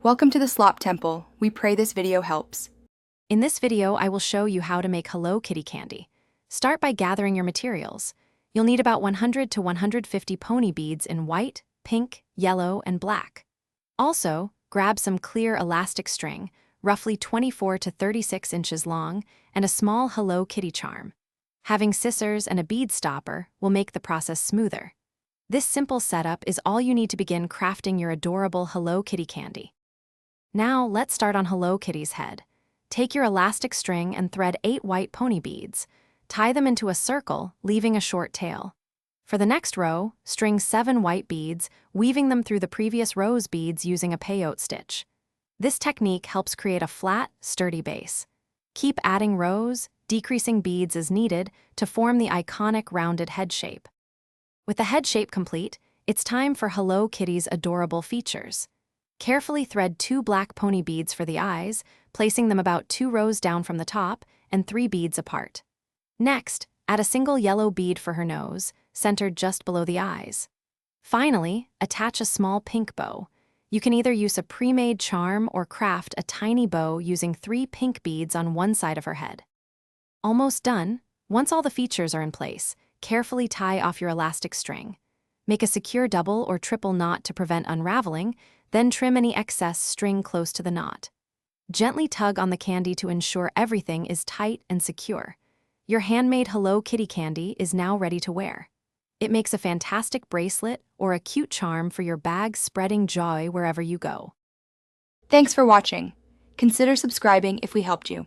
Welcome to the Slop Temple. We pray this video helps. In this video, I will show you how to make Hello Kitty candy. Start by gathering your materials. You'll need about 100 to 150 pony beads in white, pink, yellow, and black. Also, grab some clear elastic string, roughly 24 to 36 inches long, and a small Hello Kitty charm. Having scissors and a bead stopper will make the process smoother. This simple setup is all you need to begin crafting your adorable Hello Kitty candy. Now, let's start on Hello Kitty's head. Take your elastic string and thread 8 white pony beads. Tie them into a circle, leaving a short tail. For the next row, string 7 white beads, weaving them through the previous row's beads using a peyote stitch. This technique helps create a flat, sturdy base. Keep adding rows, decreasing beads as needed to form the iconic rounded head shape. With the head shape complete, it's time for Hello Kitty's adorable features. Carefully thread 2 black pony beads for the eyes, placing them about 2 rows down from the top and 3 beads apart. Next, add a single yellow bead for her nose, centered just below the eyes. Finally, attach a small pink bow. You can either use a pre-made charm or craft a tiny bow using 3 pink beads on one side of her head. Almost done. Once all the features are in place, carefully tie off your elastic string. Make a secure double or triple knot to prevent unraveling, then trim any excess string close to the knot. Gently tug on the candy to ensure everything is tight and secure. Your handmade Hello Kitty candy is now ready to wear. It makes a fantastic bracelet or a cute charm for your bag, spreading joy wherever you go. Thanks for watching. Consider subscribing if we helped you.